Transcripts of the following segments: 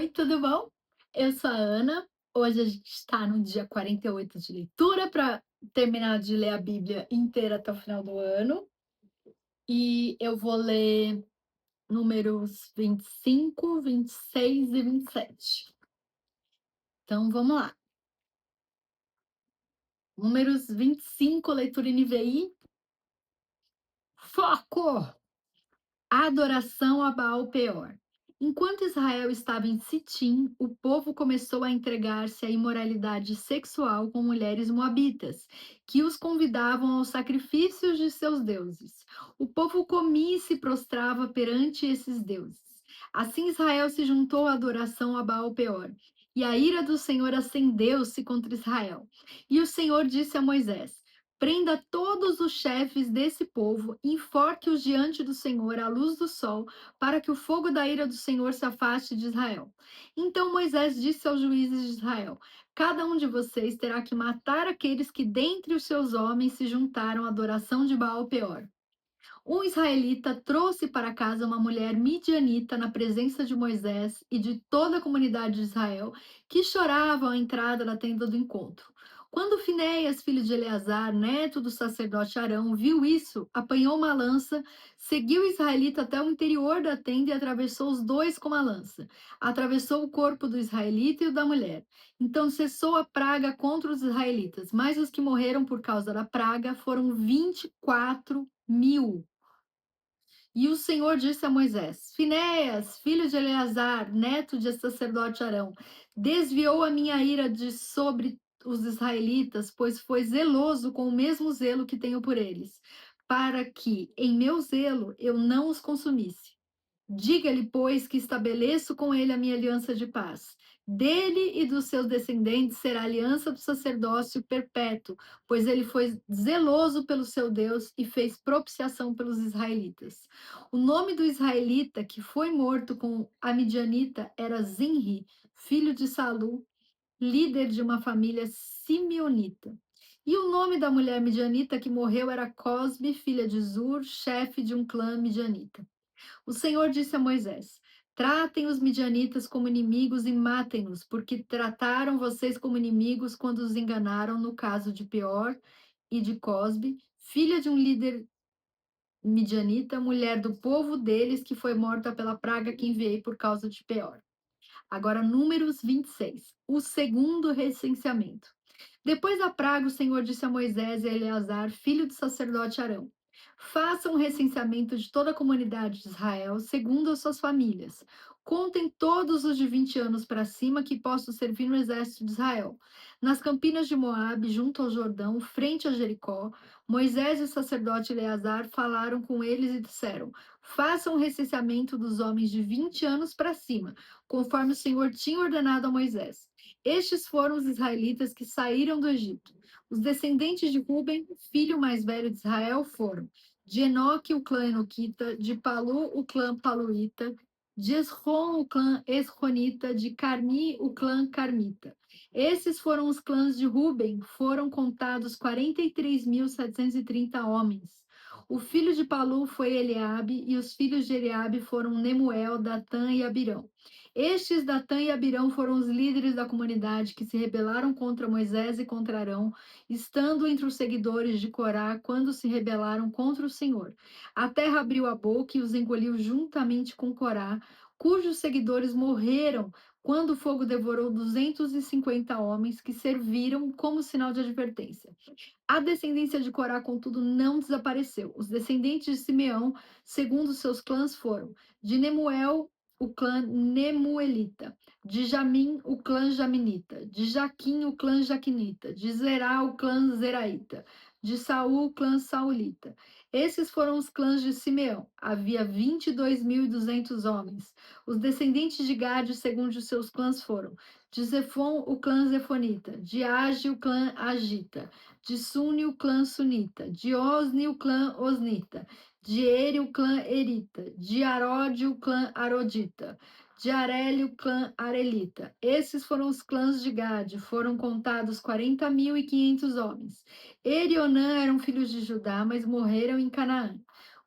Oi, tudo bom? Eu sou a Ana. Hoje a gente está no dia 48 de leitura para terminar de ler a Bíblia inteira até o final do ano. E eu vou ler números 25, 26 e 27. Então vamos lá. Números 25, leitura NVI. Foco! Adoração a Baal-peor. Enquanto Israel estava em Sitim, o povo começou a entregar-se à imoralidade sexual com mulheres moabitas, que os convidavam aos sacrifícios de seus deuses. O povo comia e se prostrava perante esses deuses. Assim Israel se juntou à adoração a Baal-peor, e a ira do Senhor acendeu-se contra Israel. E o Senhor disse a Moisés: Prenda todos os chefes desse povo, enforque-os diante do Senhor à luz do sol, para que o fogo da ira do Senhor se afaste de Israel. Então Moisés disse aos juízes de Israel: Cada um de vocês terá que matar aqueles que dentre os seus homens se juntaram à adoração de Baal-peor. Um israelita trouxe para casa uma mulher midianita na presença de Moisés e de toda a comunidade de Israel, que choravam à entrada da tenda do encontro. Quando Finéias, filho de Eleazar, neto do sacerdote Arão, viu isso, apanhou uma lança, seguiu o israelita até o interior da tenda e atravessou os dois com a lança. Atravessou o corpo do israelita e o da mulher. Então cessou a praga contra os israelitas, mas os que morreram por causa da praga foram 24.000. E o Senhor disse a Moisés: Finéias, filho de Eleazar, neto de sacerdote Arão, desviou a minha ira de sobre os israelitas, pois foi zeloso com o mesmo zelo que tenho por eles, para que, em meu zelo, eu não os consumisse. Diga-lhe, pois, que estabeleço com ele a minha aliança de paz. Dele e dos seus descendentes será a aliança do sacerdócio perpétuo, pois ele foi zeloso pelo seu Deus e fez propiciação pelos israelitas. O nome do israelita que foi morto com a midianita era Zinri, filho de Salu, líder de uma família simeonita. E o nome da mulher midianita que morreu era Cosbe, filha de Zur, chefe de um clã midianita. O Senhor disse a Moisés: Tratem os midianitas como inimigos e matem-nos, porque trataram vocês como inimigos quando os enganaram no caso de Peor e de Cosbe, filha de um líder midianita, mulher do povo deles, que foi morta pela praga que enviei por causa de Peor. Agora, Números 26, o segundo recenseamento. Depois da praga, o Senhor disse a Moisés e a Eleazar, filho do sacerdote Arão: Façam um recenseamento de toda a comunidade de Israel, segundo as suas famílias. Contem todos os de 20 anos para cima que possam servir no exército de Israel. Nas campinas de Moabe, junto ao Jordão, frente a Jericó, Moisés e o sacerdote Eleazar falaram com eles e disseram: Façam um recenseamento dos homens de 20 anos para cima, conforme o Senhor tinha ordenado a Moisés. Estes foram os israelitas que saíram do Egito. Os descendentes de Ruben, filho mais velho de Israel, foram de Enoque, o clã Enoquita, de Palu, o clã Paluíta, de Esrom, o clã Esronita, de Carmi, o clã Carmita. Esses foram os clãs de Ruben, foram contados 43.730 homens. O filho de Palu foi Eliabe, e os filhos de Eliabe foram Nemuel, Datã e Abirão. Estes, Datã e Abirão, foram os líderes da comunidade que se rebelaram contra Moisés e contra Arão, estando entre os seguidores de Corá quando se rebelaram contra o Senhor. A terra abriu a boca e os engoliu juntamente com Corá, cujos seguidores morreram quando o fogo devorou 250 homens que serviram como sinal de advertência. A descendência de Corá, contudo, não desapareceu. Os descendentes de Simeão, segundo seus clãs, foram de Nemuel, o clã Nemuelita, de Jamim, o clã Jaminita, de Jaquim, o clã Jaquinita, de Zerá, o clã Zeraíta, de Saul, o clã Saulita. Esses foram os clãs de Simeão. Havia 22.200 homens. Os descendentes de Gade, segundo os seus clãs, foram de Zefon, o clã Zefonita, de Age, o clã Agita, de Suni, o clã Sunita, de Osni, o clã Osnita, de Eri, o clã Erita, de Arode, o clã Arodita, de Areli, o clã Arelita. Esses foram os clãs de Gade, foram contados 40.500 homens. Eri e Onã eram filhos de Judá, mas morreram em Canaã.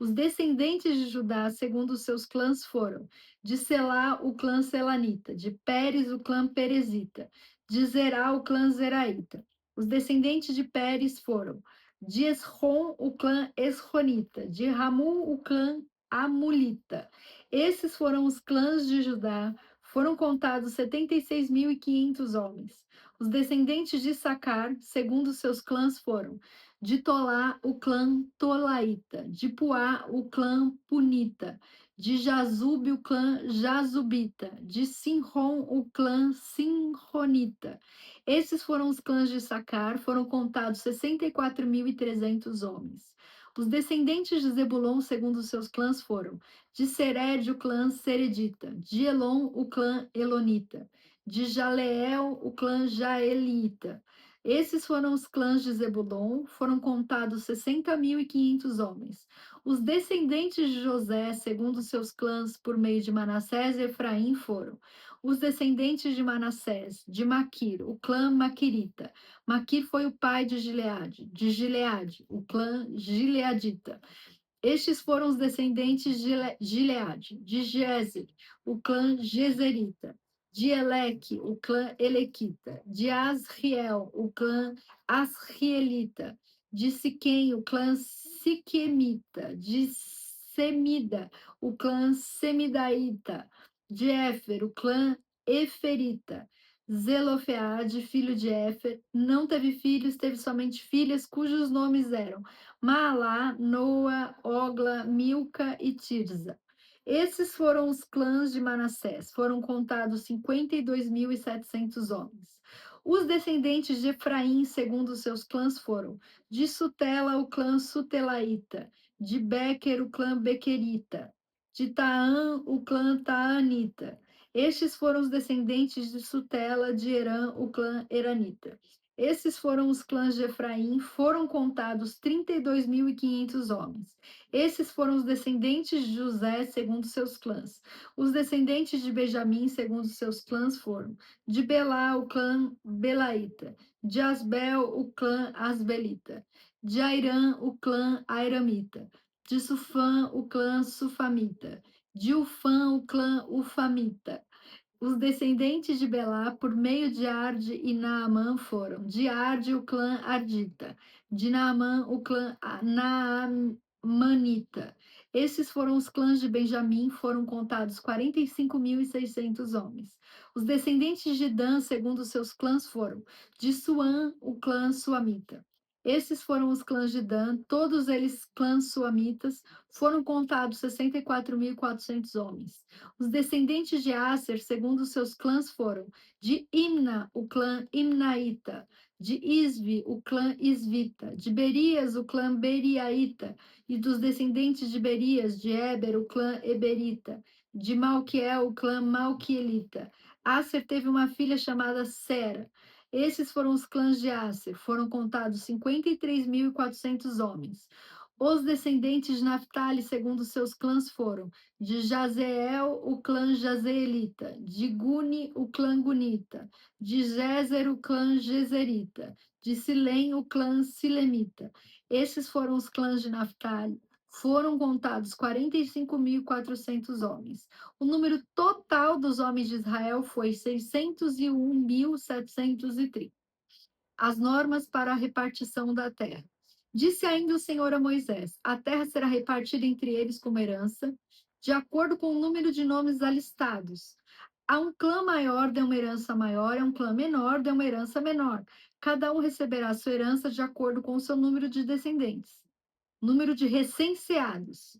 Os descendentes de Judá, segundo os seus clãs, foram: de Selá, o clã Selanita; de Pérez, o clã Perezita; de Zerá, o clã Zeraíta. Os descendentes de Pérez foram: de Esrom, o clã Esronita; de Ramu, o clã Amulita. Esses foram os clãs de Judá. Foram contados 76.500 homens. Os descendentes de Sacar, segundo seus clãs, foram: de Tolá, o clã Tolaíta; de Puá, o clã Punita; de Jazube, o clã Jazubita; de Sinrom, o clã Sinronita. Esses foram os clãs de Sacar, foram contados 64.300 homens. Os descendentes de Zebulon, segundo seus clãs, foram: de Sered, o clã Seredita; de Elon, o clã Elonita; de Jaleel, o clã Jaelita. Esses foram os clãs de Zebulon, foram contados 60.500 homens. Os descendentes de José, segundo seus clãs, por meio de Manassés e Efraim, foram: os descendentes de Manassés, de Maquir, o clã Maquirita. Maquir foi o pai de Gileade, o clã Gileadita. Estes foram os descendentes de Gileade, de Jezer, o clã Jezerita; de Eleque, o clã Elequita; de Asriel, o clã Asrielita; de Siquém, o clã Siquemita; de Semida, o clã Semidaíta; de Éfer, o clã Eferita. Zelofeade, filho de Éfer, não teve filhos, teve somente filhas, cujos nomes eram Maalá, Noa, Ogla, Milca e Tirza. Esses foram os clãs de Manassés. Foram contados 52.700 homens. Os descendentes de Efraim, segundo seus clãs, foram: de Sutela, o clã Sutelaíta; de Bequer, o clã Bequerita; de Taã, o clã Taanita. Estes foram os descendentes de Sutela; de Herã, o clã Eranita. Esses foram os clãs de Efraim, foram contados 32.500 homens. Esses foram os descendentes de José, segundo seus clãs. Os descendentes de Benjamim, segundo seus clãs, foram: de Belá, o clã Belaíta; de Asbel, o clã Asbelita; de Airã, o clã Airamita; de Sufã, o clã Sufamita; de Ufã, o clã Ufamita. Os descendentes de Belá, por meio de Arde e Naamã, foram: de Arde, o clã Ardita; de Naamã, o clã Naamanita. Esses foram os clãs de Benjamim, foram contados 45.600 homens. Os descendentes de Dan, segundo seus clãs, foram: de Suã, o clã Suamita. Esses foram os clãs de Dan, todos eles clãs suamitas, foram contados 64.400 homens. Os descendentes de Aser, segundo seus clãs, foram: de Imna, o clã Imnaíta; de Isvi, o clã Isvita; de Berias, o clã Beriaíta; e dos descendentes de Berias, de Éber, o clã Eberita; de Malquiel, o clã Malquielita. Aser teve uma filha chamada Sera. Esses foram os clãs de Aser, foram contados 53.400 homens. Os descendentes de Naphtali, segundo seus clãs, foram: de Jazeel, o clã Jazeelita; de Guni, o clã Gunita; de Jezer, o clã Jezerita; de Silém, o clã Silemita. Esses foram os clãs de Naphtali. Foram contados 45.400 homens. O número total dos homens de Israel foi 601.730. As normas para a repartição da terra. Disse ainda o Senhor a Moisés: a terra será repartida entre eles como herança, de acordo com o número de nomes alistados. A um clã maior dê uma herança maior, a um clã menor dê uma herança menor. Cada um receberá sua herança de acordo com o seu número de descendentes. Número de recenseados.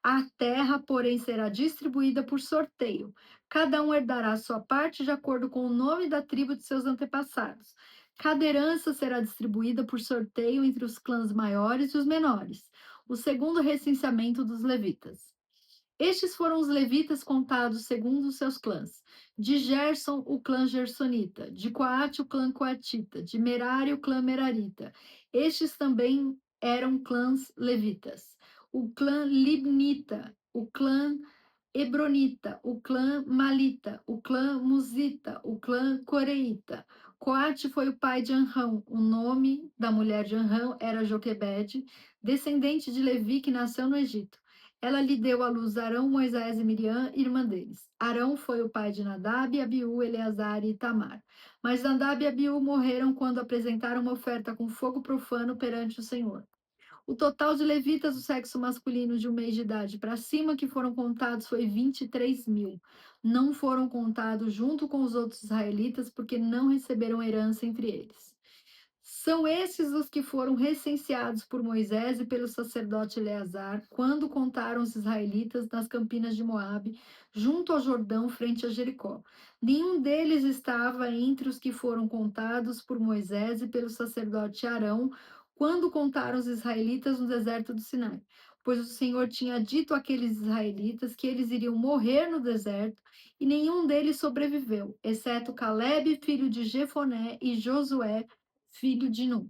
A terra, porém, será distribuída por sorteio. Cada um herdará sua parte de acordo com o nome da tribo de seus antepassados. Cada herança será distribuída por sorteio entre os clãs maiores e os menores. O segundo recenseamento dos levitas. Estes foram os levitas contados segundo os seus clãs: de Gerson, o clã gersonita; de Coate, o clã coatita; de Merari, o clã merarita. Estes também eram clãs levitas: o clã libnita, o clã hebronita, o clã malita, o clã musita, o clã coreita. Coate foi o pai de Anrão. O nome da mulher de Anrão era Joquebede, descendente de Levi, que nasceu no Egito. Ela lhe deu à luz Arão, Moisés e Miriam, irmã deles. Arão foi o pai de Nadab, Abiú, Eleazar e Itamar. Mas Nadab e Abiú morreram quando apresentaram uma oferta com fogo profano perante o Senhor. O total de levitas do sexo masculino de 1 mês de idade para cima que foram contados foi 23.000. Não foram contados junto com os outros israelitas, porque não receberam herança entre eles. São esses os que foram recenseados por Moisés e pelo sacerdote Eleazar, quando contaram os israelitas nas campinas de Moabe, junto ao Jordão, frente a Jericó. Nenhum deles estava entre os que foram contados por Moisés e pelo sacerdote Arão, quando contaram os israelitas no deserto do Sinai. Pois o Senhor tinha dito àqueles israelitas que eles iriam morrer no deserto, e nenhum deles sobreviveu, exceto Calebe, filho de Jefoné, e Josué, filho de Nun.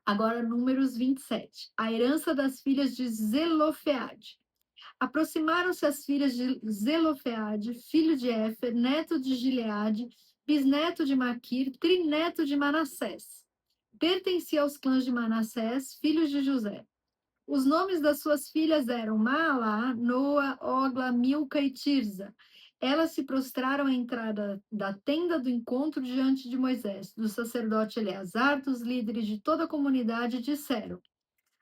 Agora, Números 27. A herança das filhas de Zelofeade. Aproximaram-se as filhas de Zelofeade, filho de Éfer, neto de Gileade, bisneto de Maquir, trineto de Manassés. Pertencia aos clãs de Manassés, filhos de José. Os nomes das suas filhas eram Maalá, Noa, Ogla, Milca e Tirza. Elas se prostraram à entrada da tenda do encontro diante de Moisés, do sacerdote Eleazar, dos líderes de toda a comunidade, e disseram: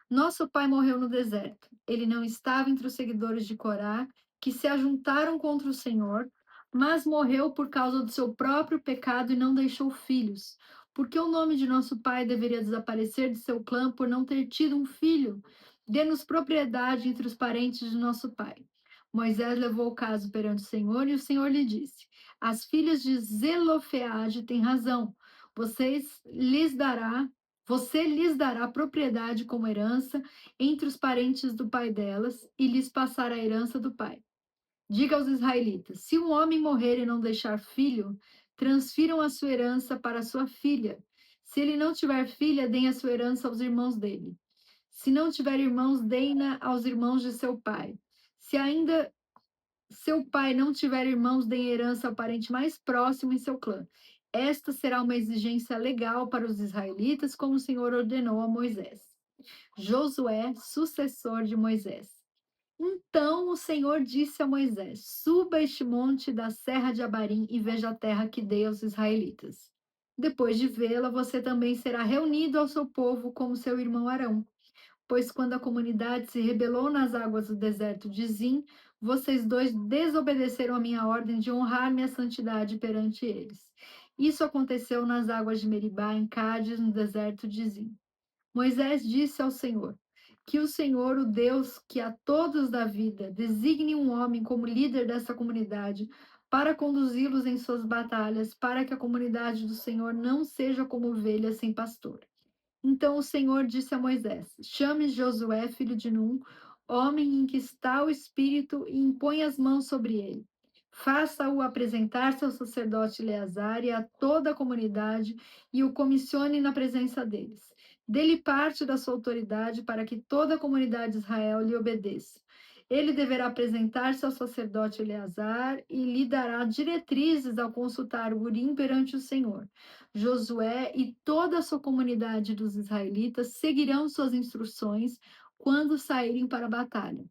Nosso pai morreu no deserto. Ele não estava entre os seguidores de Corá, que se ajuntaram contra o Senhor, mas morreu por causa do seu próprio pecado e não deixou filhos. Porque o nome de nosso pai deveria desaparecer de seu clã por não ter tido um filho? Dê-nos propriedade entre os parentes de nosso pai. Moisés levou o caso perante o Senhor e o Senhor lhe disse: As filhas de Zelofeade têm razão. Vocês lhes dará você lhes dará propriedade como herança entre os parentes do pai delas e lhes passará a herança do pai. Diga aos israelitas: se um homem morrer e não deixar filho, transfiram a sua herança para sua filha. Se ele não tiver filha, deem a sua herança aos irmãos dele. Se não tiver irmãos, deem-na aos irmãos de seu pai. Se ainda seu pai não tiver irmãos, deem herança ao parente mais próximo em seu clã. Esta será uma exigência legal para os israelitas, como o Senhor ordenou a Moisés. Josué, sucessor de Moisés. Então o Senhor disse a Moisés: Suba este monte da serra de Abarim e veja a terra que dei aos israelitas. Depois de vê-la, você também será reunido ao seu povo como seu irmão Arão. Pois quando a comunidade se rebelou nas águas do deserto de Zim, vocês dois desobedeceram a minha ordem de honrar minha santidade perante eles. Isso aconteceu nas águas de Meribá, em Cádiz, no deserto de Zim. Moisés disse ao Senhor: Que o Senhor, o Deus que a todos dá vida, designe um homem como líder dessa comunidade para conduzi-los em suas batalhas, para que a comunidade do Senhor não seja como ovelha sem pastor. Então o Senhor disse a Moisés: Chame Josué, filho de Num, homem em que está o Espírito, e impõe as mãos sobre ele. Faça-o apresentar-se ao sacerdote Eleazar e a toda a comunidade, e o comissione na presença deles. Dê-lhe parte da sua autoridade para que toda a comunidade de Israel lhe obedeça. Ele deverá apresentar-se ao sacerdote Eleazar e lhe dará diretrizes ao consultar o Urim perante o Senhor. Josué e toda a sua comunidade dos israelitas seguirão suas instruções quando saírem para a batalha.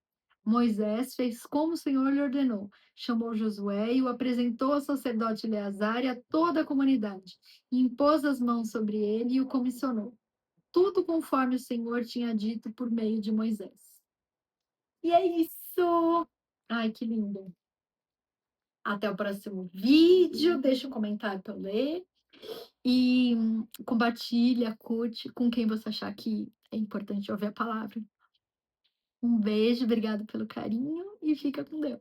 Moisés fez como o Senhor lhe ordenou, chamou Josué e o apresentou ao sacerdote Eleazar e a toda a comunidade, e impôs as mãos sobre ele e o comissionou. Tudo conforme o Senhor tinha dito por meio de Moisés. E é isso! Ai, que lindo! Até o próximo vídeo. Deixa um comentário para eu ler. E compartilha, curte com quem você achar que é importante ouvir a palavra. Um beijo, obrigado pelo carinho e fica com Deus.